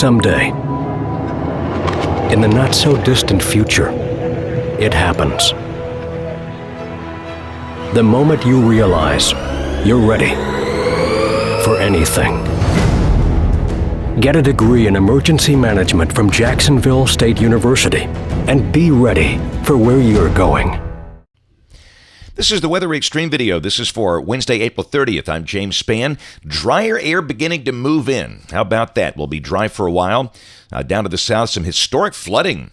Someday, in the not-so-distant future, it happens. The moment you realize you're ready for anything. Get a degree in emergency management from Jacksonville State University and be ready for where you're going. This is the Weather Xtreme video. This is for Wednesday, April 30th. I'm James Spann. Drier air beginning to move in. How about that? We'll be dry for a while. Down to the south, some historic flooding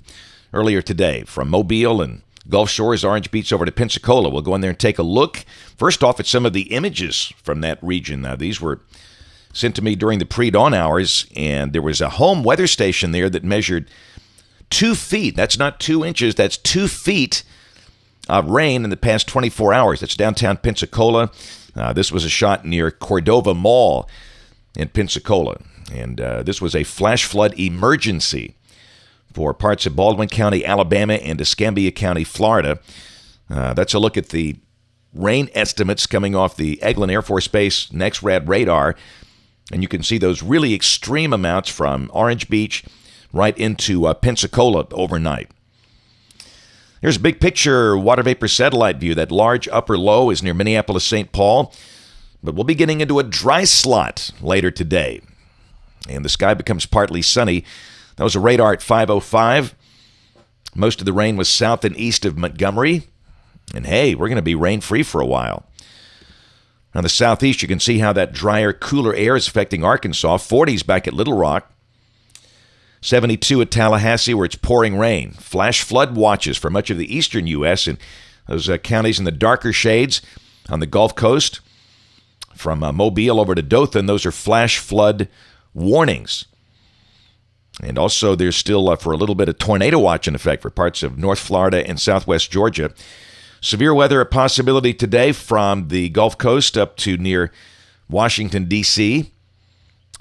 earlier today from Mobile and Gulf Shores, Orange Beach over to Pensacola. We'll go in there and take a look. First off at some of the images from that region. Now, these were sent to me during the pre-dawn hours, and there was a home weather station there that measured 2 feet. That's not 2 inches. That's 2 feet of rain in the past 24 hours. That's downtown Pensacola. This was a shot near Cordova Mall in Pensacola. And this was a flash flood emergency for parts of Baldwin County, Alabama, and Escambia County, Florida. That's a look at the rain estimates coming off the Eglin Air Force Base NEXRAD radar. And you can see those really extreme amounts from Orange Beach right into Pensacola overnight. Here's a big picture water vapor satellite view. That large upper low is near Minneapolis, St. Paul. But we'll be getting into a dry slot later today. And the sky becomes partly sunny. That was a radar at 5:05. Most of the rain was south and east of Montgomery. And hey, we're going to be rain-free for a while. On the southeast, you can see how that drier, cooler air is affecting Arkansas. 40s back at Little Rock. 72 at Tallahassee, where it's pouring rain. Flash flood watches for much of the eastern U.S. and those counties in the darker shades on the Gulf Coast. From Mobile over to Dothan, those are flash flood warnings. And also, there's still, for a little bit, of tornado watch in effect for parts of North Florida and southwest Georgia. Severe weather a possibility today from the Gulf Coast up to near Washington, D.C.,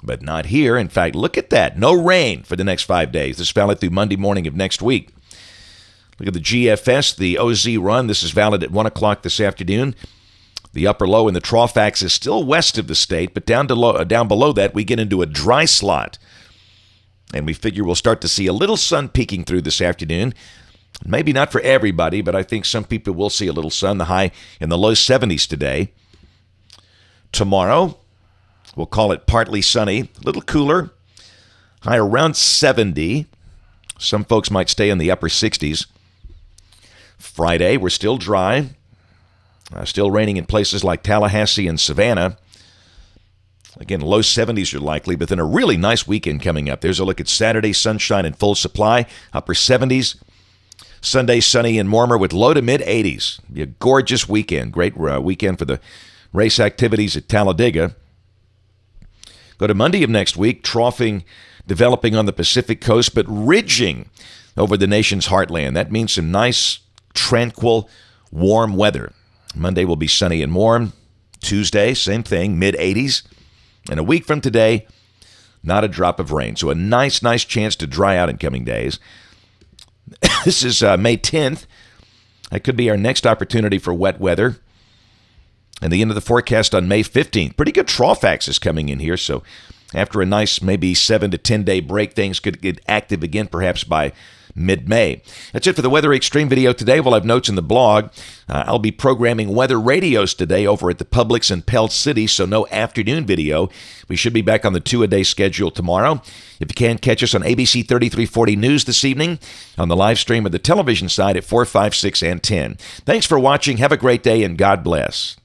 but not here. In fact, look at that. No rain for the next 5 days. This is valid through Monday morning of next week. Look at the GFS, the OZ run. This is valid at 1 o'clock this afternoon. The upper low in the trough axis still west of the state, but down below that, we get into a dry slot. And we figure we'll start to see a little sun peeking through this afternoon. Maybe not for everybody, but I think some people will see a little sun. The high in the low 70s today. Tomorrow, we'll call it partly sunny, a little cooler, high around 70. Some folks might stay in the upper 60s. Friday, we're still dry. Still raining in places like Tallahassee and Savannah. Again, low 70s are likely, but then a really nice weekend coming up. There's a look at Saturday, sunshine in full supply, upper 70s. Sunday, sunny and warmer with low to mid 80s. Be a gorgeous weekend. Great weekend for the race activities at Talladega. Go to Monday of next week, troughing, developing on the Pacific coast, but ridging over the nation's heartland. That means some nice, tranquil, warm weather. Monday will be sunny and warm. Tuesday, same thing, mid-80s. And a week from today, not a drop of rain. So a nice chance to dry out in coming days. This is May 10th. That could be our next opportunity for wet weather. And the end of the forecast on May 15th. Pretty good trough axis coming in here. So after a nice maybe 7 to 10 day break, things could get active again perhaps by mid-May. That's it for the Weather Xtreme video today. We'll have notes in the blog. I'll be programming weather radios today over at the Publix in Pell City, so no afternoon video. We should be back on the 2-a-day schedule tomorrow. If you can, catch us on ABC 3340 News this evening, on the live stream of the television side at 4, 5, 6, and 10. Thanks for watching. Have a great day, and God bless.